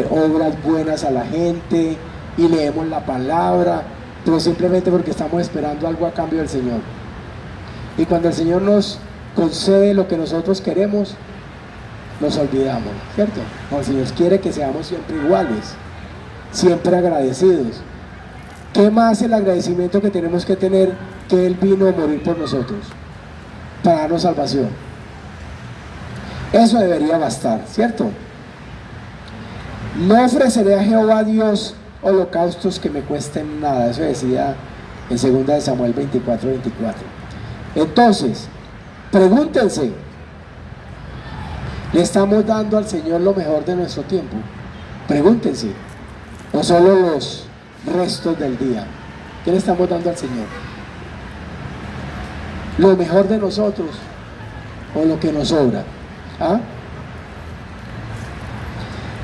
obras buenas a la gente y leemos la palabra, pero simplemente porque estamos esperando algo a cambio del Señor. Y cuando el Señor nos concede lo que nosotros queremos, nos olvidamos, ¿cierto? O el Señor quiere que seamos siempre iguales, siempre agradecidos. ¿Qué más el agradecimiento que tenemos que tener que Él vino a morir por nosotros para darnos salvación? Eso debería bastar, ¿cierto? No ofreceré a Jehová Dios holocaustos que me cuesten nada. Eso decía en 2 de Samuel 24:24. Entonces, pregúntense, ¿le estamos dando al Señor lo mejor de nuestro tiempo? Pregúntense, ¿o solo los restos del día? ¿Qué le estamos dando al Señor? ¿Lo mejor de nosotros o lo que nos sobra? ¿Ah?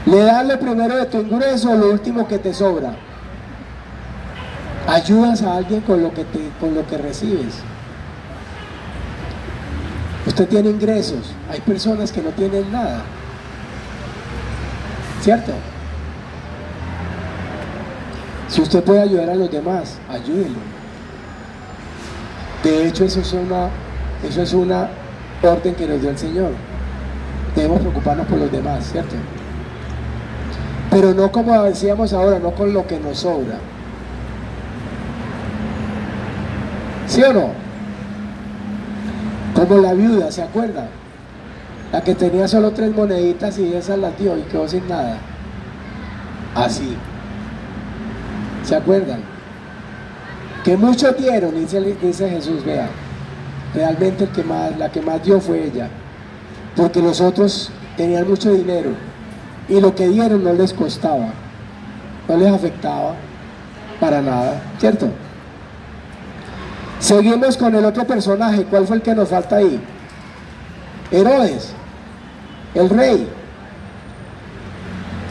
¿Le das lo primero de tu ingreso o lo último que te sobra? ¿Ayudas a alguien con lo que recibes? Usted tiene ingresos, hay personas que no tienen nada, ¿cierto? Si usted puede ayudar a los demás, ayúdenlo. De hecho, eso es una orden que nos dio el Señor. Debemos preocuparnos por los demás, ¿cierto? Pero no como decíamos ahora, no con lo que nos sobra. ¿Sí o no? Como la viuda, ¿se acuerdan? La que tenía solo 3 moneditas y esas las dio y quedó sin nada. Así. ¿Se acuerdan? Que muchos dieron, dice Jesús, vea. Realmente la que más dio fue ella. Porque los otros tenían mucho dinero y lo que dieron no les costaba, no les afectaba para nada, ¿cierto? Seguimos con el otro personaje. ¿Cuál fue el que nos falta ahí? Herodes, el rey.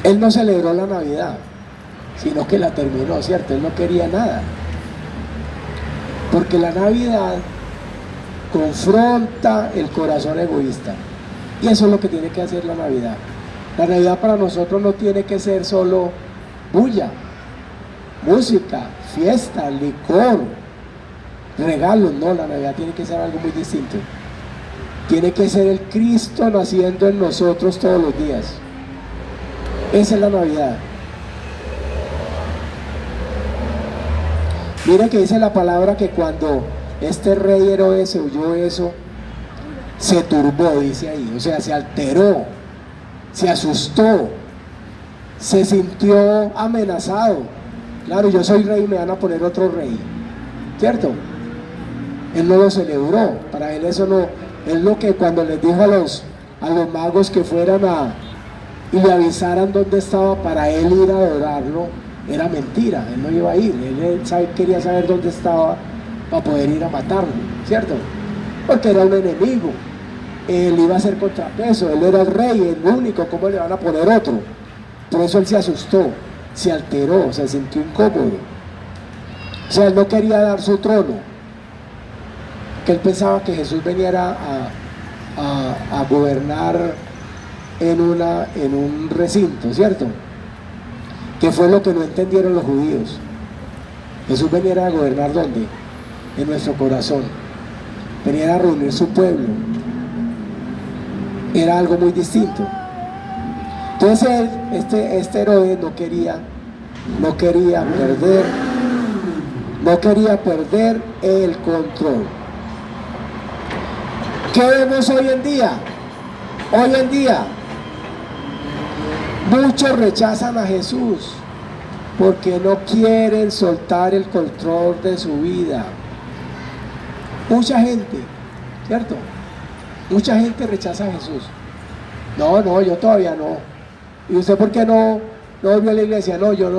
Él no celebró la Navidad, sino que la terminó, ¿cierto? Él no quería nada, porque la Navidad confronta el corazón egoísta, y eso es lo que tiene que hacer la Navidad. La Navidad para nosotros no tiene que ser solo bulla, música, fiesta, licor, regalos. No, la Navidad tiene que ser algo muy distinto. Tiene que ser el Cristo naciendo en nosotros todos los días. Esa es la Navidad. Miren que dice la palabra que cuando este rey Herodes se oyó eso, se turbó, dice ahí, o sea, se alteró, se asustó, se sintió amenazado. Claro, yo soy rey y me van a poner otro rey, ¿cierto? Él no lo celebró, para él eso no, es lo que cuando les dijo a los magos que fueran y le avisaran dónde estaba para él ir a adorarlo, era mentira. Él no iba a ir, quería saber dónde estaba para poder ir a matarlo, ¿cierto? Porque era un enemigo, él iba a ser contrapeso, él era el rey, el único, ¿cómo le van a poner otro? Por eso él se asustó, se alteró, se sintió incómodo. O sea, él no quería dar su trono, que él pensaba que Jesús veniera a gobernar en un recinto, ¿cierto? Que fue lo que no entendieron los judíos. Jesús veniera a gobernar ¿dónde? En nuestro corazón. Veniera a reunir su pueblo. Era algo muy distinto. Entonces este Herodes no quería perder el control. ¿Qué vemos hoy en día? Hoy en día muchos rechazan a Jesús porque no quieren soltar el control de su vida. Mucha gente, ¿cierto? Mucha gente rechaza a Jesús. No, yo todavía no. ¿Y usted por qué no volvió a la iglesia? No, yo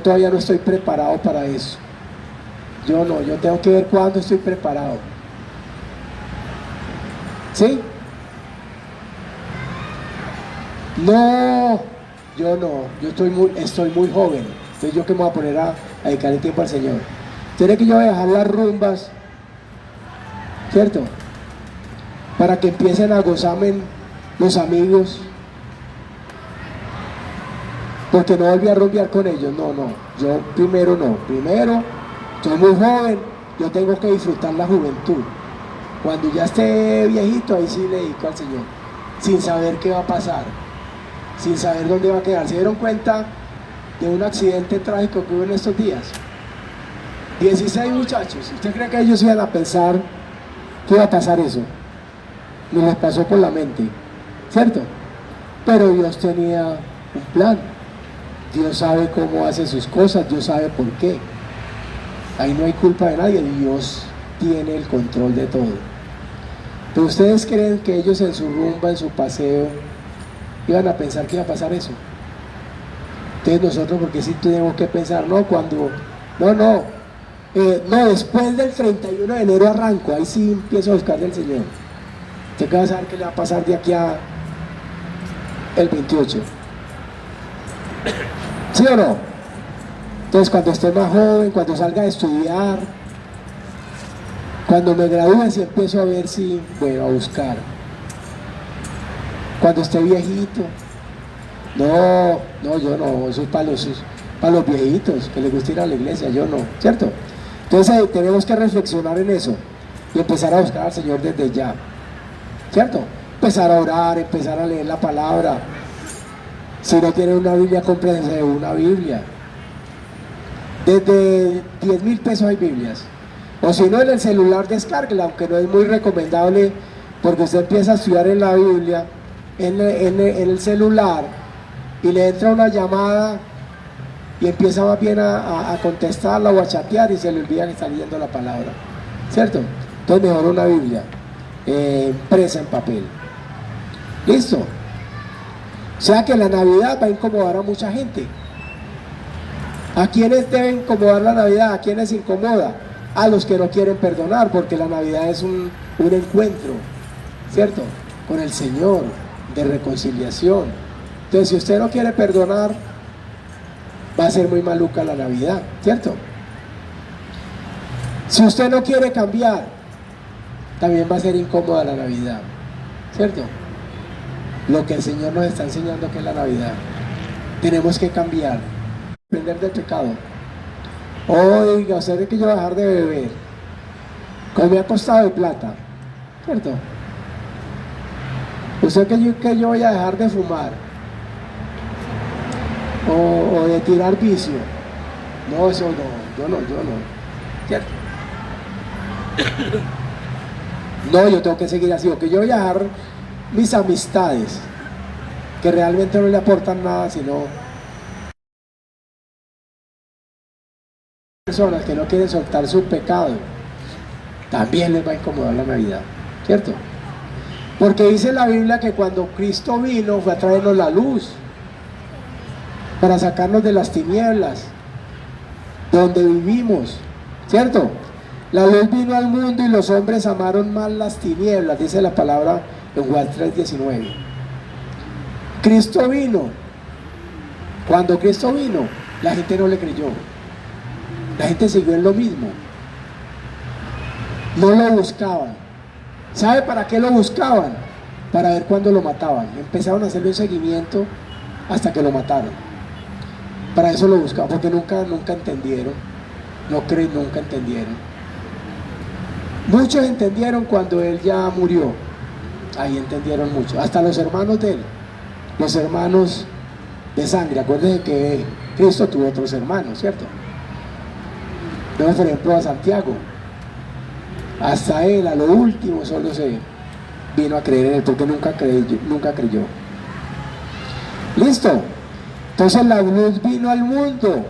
todavía no estoy preparado para eso. Yo tengo que ver cuándo estoy preparado. ¿Sí? No, yo estoy muy joven. Entonces yo que me voy a poner a dedicar el tiempo al Señor. Tiene que yo dejar las rumbas, ¿cierto? Para que empiecen a gozarme los amigos. Porque no volví a rumbear con ellos. No, yo primero estoy muy joven, yo tengo que disfrutar la juventud. Cuando ya esté viejito, ahí sí le dedico al Señor, sin saber qué va a pasar, sin saber dónde va a quedar. ¿Se dieron cuenta de un accidente trágico que hubo en estos días? 16 muchachos. ¿Usted cree que ellos iban a pensar que iba a pasar eso? No les pasó por la mente, ¿cierto? Pero Dios tenía un plan. Dios sabe cómo hace sus cosas, Dios sabe por qué. Ahí no hay culpa de nadie, Dios tiene el control de todo. Pero ustedes creen que ellos en su rumba, en su paseo, iban a pensar que iba a pasar eso. Entonces nosotros, porque sí tenemos que pensar, después del 31 de enero arranco, ahí sí empiezo a buscar del Señor. Usted que va a saber qué le va a pasar de aquí a el 28. ¿Sí o no? Entonces cuando esté más joven, cuando salga a estudiar, Cuando me gradúe si empiezo a ver si, bueno, a buscar. Cuando esté viejito, no, yo no, soy para los viejitos, que les gusta ir a la iglesia, yo no, ¿cierto? Entonces tenemos que reflexionar en eso y empezar a buscar al Señor desde ya, ¿cierto? Empezar a orar, empezar a leer la palabra. Si no tienen una Biblia, cómprense una Biblia. Desde 10.000 pesos hay Biblias. O si no, en el celular descárguela, aunque no es muy recomendable, porque usted empieza a estudiar en la Biblia, en el celular, y le entra una llamada y empieza más bien a contestarla o a chatear y se le olvida que está leyendo la palabra, ¿cierto? Entonces mejor una Biblia impresa en papel. ¿Listo? O sea que la Navidad va a incomodar a mucha gente. ¿A quiénes debe incomodar la Navidad? ¿A quiénes incomoda? A los que no quieren perdonar, porque la Navidad es un encuentro, ¿cierto? Con el Señor, de reconciliación. Entonces, si usted no quiere perdonar, va a ser muy maluca la Navidad, ¿cierto? Si usted no quiere cambiar, también va a ser incómoda la Navidad, ¿cierto? Lo que el Señor nos está enseñando que es la Navidad. Tenemos que cambiar, aprender del pecado. Oiga, usted tiene que yo dejar de beber, como me ha costado de plata, ¿cierto? Usted que yo voy a dejar de fumar o de tirar vicio. No, eso no, yo no, ¿cierto? No, yo tengo que seguir así, o que yo voy a dejar mis amistades que realmente no le aportan nada, sino personas que no quieren soltar su pecado. También les va a incomodar la Navidad, ¿cierto? Porque dice la Biblia que cuando Cristo vino fue a traernos la luz, para sacarnos de las tinieblas donde vivimos, ¿cierto? La luz vino al mundo y los hombres amaron más las tinieblas, dice la palabra en Juan 3:19. Cristo vino. Cuando Cristo vino, la gente no le creyó. La gente siguió en lo mismo. No lo buscaban. ¿Sabe para qué lo buscaban? Para ver cuándo lo mataban. Empezaron a hacerle un seguimiento hasta que lo mataron. Para eso lo buscaban, porque nunca entendieron. Nunca entendieron. Muchos entendieron cuando él ya murió. Ahí entendieron mucho. Hasta los hermanos de él, los hermanos de sangre. Acuérdense que Cristo tuvo otros hermanos, ¿cierto? Vemos por ejemplo a Santiago. Hasta él, a lo último, solo se vino a creer en él, porque nunca creyó. ¿Listo? Entonces la luz vino al mundo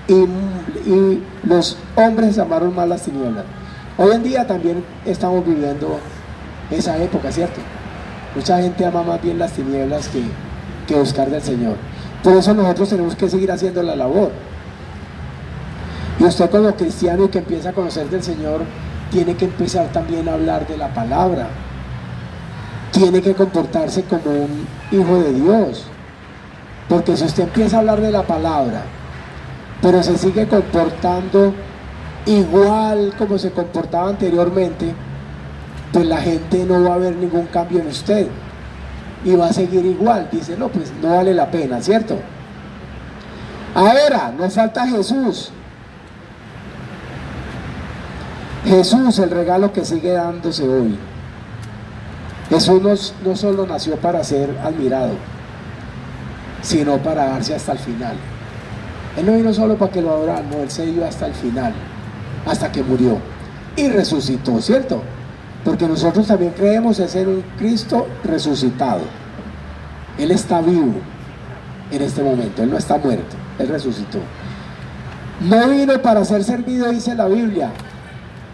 y los hombres amaron más las tinieblas. Hoy en día también estamos viviendo esa época, ¿cierto? Mucha gente ama más bien las tinieblas que buscar del Señor. Por eso nosotros tenemos que seguir haciendo la labor. Y usted como cristiano y que empieza a conocer del Señor, tiene que empezar también a hablar de la palabra. Tiene que comportarse como un hijo de Dios. Porque si usted empieza a hablar de la palabra, pero se sigue comportando igual como se comportaba anteriormente, pues la gente no va a ver ningún cambio en usted y va a seguir igual. Dice, no, pues no vale la pena, ¿cierto? Ahora, nos falta Jesús. Jesús, el regalo que sigue dándose hoy. Jesús no solo nació para ser admirado, sino para darse hasta el final. Él no vino solo para que lo adoraran, no, él se dio hasta el final, hasta que murió y resucitó, ¿cierto? Porque nosotros también creemos en un Cristo resucitado. Él está vivo en este momento, él no está muerto, él resucitó. No vino para ser servido, dice la Biblia.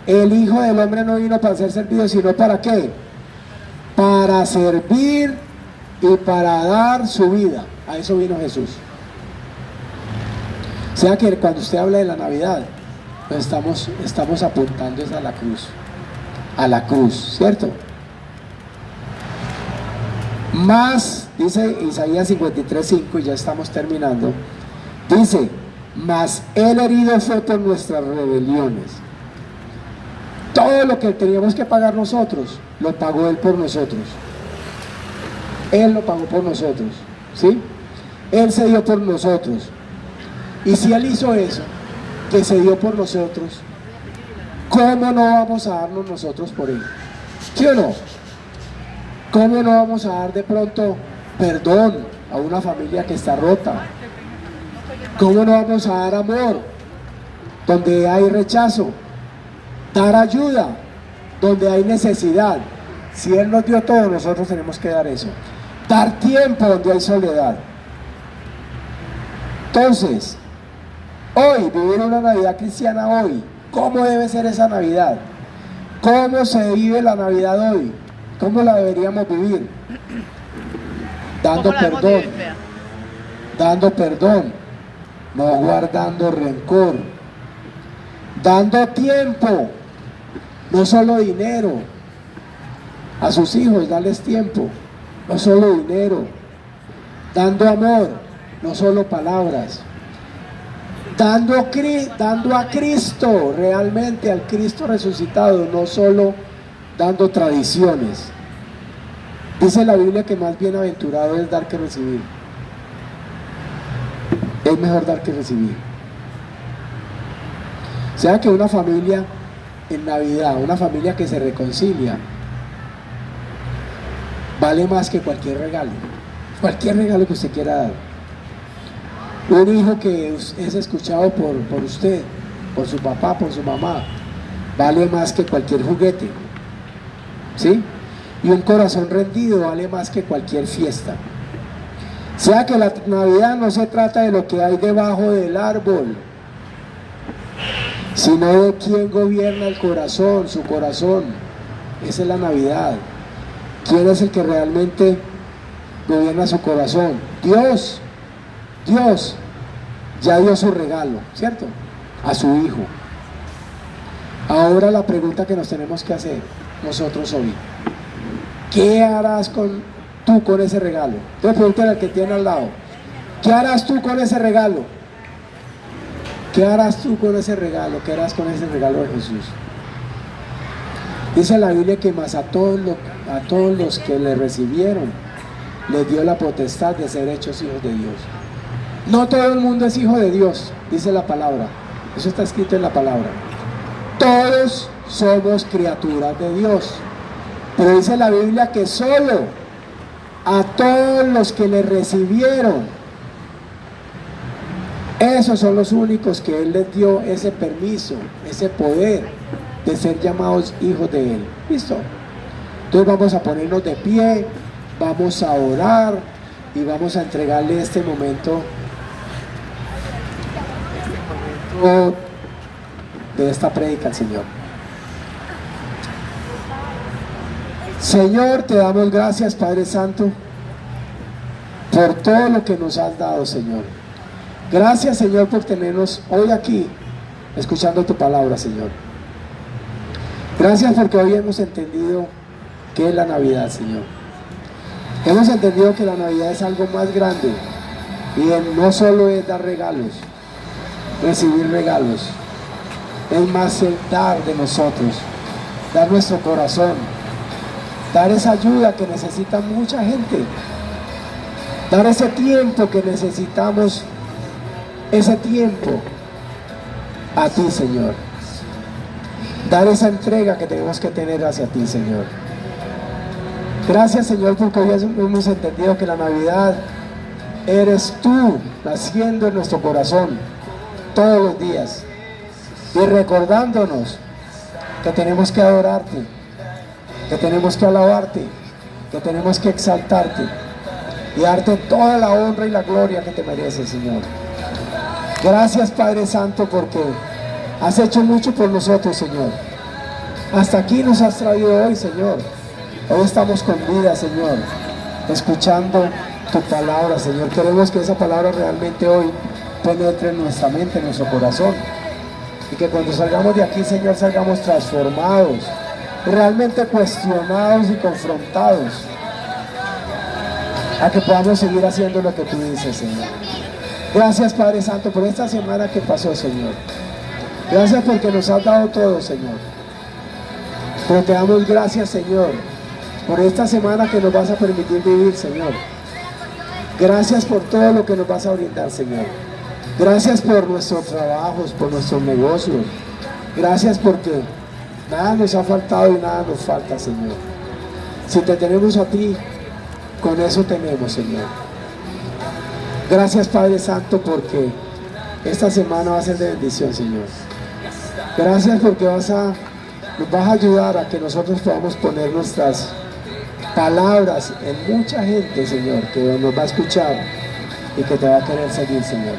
El Hijo del Hombre no vino para ser servido, sino ¿para qué? Para servir y para dar su vida. A eso vino Jesús. O sea que cuando usted habla de la Navidad, pues estamos apuntando a la cruz. A la cruz, ¿cierto? Más, dice Isaías 53:5, y ya estamos terminando. Dice, mas él herido fue por nuestras rebeliones, Todo lo que teníamos que pagar nosotros, lo pagó Él por nosotros. Él lo pagó por nosotros, ¿sí? Él se dio por nosotros. Y si Él hizo eso, que se dio por nosotros, ¿cómo no vamos a darnos nosotros por Él? ¿Sí o no? ¿Cómo no vamos a dar de pronto perdón a una familia que está rota? ¿Cómo no vamos a dar amor donde hay rechazo? Dar ayuda donde hay necesidad. Si Él nos dio todo, nosotros tenemos que dar eso. Dar tiempo donde hay soledad. Entonces, hoy, vivir una Navidad cristiana hoy, ¿cómo debe ser esa Navidad? ¿Cómo se vive la Navidad hoy? ¿Cómo la deberíamos vivir? Dando perdón, dando perdón, no guardando rencor, dando tiempo, no solo dinero, a sus hijos darles tiempo, no solo dinero, dando amor, no solo palabras, dando a Cristo, realmente al Cristo resucitado, no solo dando tradiciones. Dice la Biblia que más bienaventurado es dar que recibir. Es mejor dar que recibir. O sea que una familia en Navidad, una familia que se reconcilia, vale más que cualquier regalo que usted quiera dar. Un hijo que es escuchado por usted, por su papá, por su mamá, vale más que cualquier juguete, ¿sí? Y un corazón rendido vale más que cualquier fiesta. O sea que la Navidad no se trata de lo que hay debajo del árbol, sino de quién gobierna el corazón, su corazón. Esa es la Navidad. ¿Quién es el que realmente gobierna su corazón? Dios. Dios ya dio su regalo, ¿cierto? A su Hijo. Ahora la pregunta que nos tenemos que hacer nosotros hoy: ¿qué harás tú con ese regalo? Entonces pregúntale al que tiene al lado: ¿qué harás tú con ese regalo? ¿Qué harás tú con ese regalo? ¿Qué harás con ese regalo de Jesús? Dice la Biblia que más a todos los que le recibieron, les dio la potestad de ser hechos hijos de Dios. No todo el mundo es hijo de Dios, dice la palabra. Eso está escrito en la palabra. Todos somos criaturas de Dios. Pero dice la Biblia que solo a todos los que le recibieron, esos son los únicos que Él les dio ese permiso, ese poder de ser llamados hijos de Él. ¿Listo? Entonces vamos a ponernos de pie, vamos a orar y vamos a entregarle este momento de esta prédica al Señor. Señor, te damos gracias, Padre Santo, por todo lo que nos has dado, Señor. Gracias, Señor, por tenernos hoy aquí escuchando tu palabra, Señor. Gracias porque hoy hemos entendido qué es la Navidad, Señor. Hemos entendido que la Navidad es algo más grande y no solo es dar regalos, recibir regalos, es más el dar de nosotros, dar nuestro corazón, dar esa ayuda que necesita mucha gente, dar ese tiempo que necesitamos, ese tiempo a ti, Señor, dar esa entrega que tenemos que tener hacia ti, Señor. Gracias, Señor, porque hoy hemos entendido que la Navidad eres tú naciendo en nuestro corazón todos los días y recordándonos que tenemos que adorarte, que tenemos que alabarte, que tenemos que exaltarte y darte toda la honra y la gloria que te mereces, Señor. Gracias, Padre Santo, porque has hecho mucho por nosotros, Señor. Hasta aquí nos has traído hoy, Señor. Hoy estamos con vida, Señor, escuchando tu palabra, Señor. Queremos que esa palabra realmente hoy penetre en nuestra mente, en nuestro corazón, y que cuando salgamos de aquí, Señor, salgamos transformados, realmente cuestionados y confrontados, a que podamos seguir haciendo lo que tú dices, Señor. Gracias, Padre Santo, por esta semana que pasó, Señor. Gracias porque nos has dado todo, Señor. Pero te damos gracias, Señor, por esta semana que nos vas a permitir vivir, Señor. Gracias por todo lo que nos vas a brindar, Señor. Gracias por nuestros trabajos, por nuestros negocios. Gracias porque nada nos ha faltado y nada nos falta, Señor. Si te tenemos a ti, con eso tenemos, Señor. Gracias, Padre Santo, porque esta semana va a ser de bendición, Señor. Gracias porque nos vas a ayudar a que nosotros podamos poner nuestras palabras en mucha gente, Señor, que nos va a escuchar y que te va a querer seguir, Señor.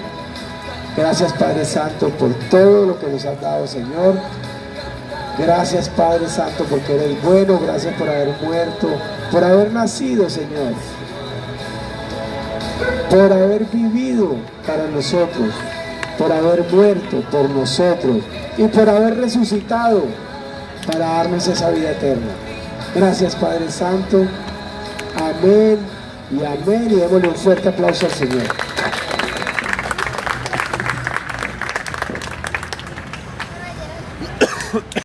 Gracias, Padre Santo, por todo lo que nos has dado, Señor. Gracias, Padre Santo, porque eres bueno. Gracias por haber muerto, por haber nacido, Señor, por haber vivido para nosotros, por haber muerto por nosotros y por haber resucitado para darnos esa vida eterna. Gracias, Padre Santo. Amén y amén. Y démosle un fuerte aplauso al Señor.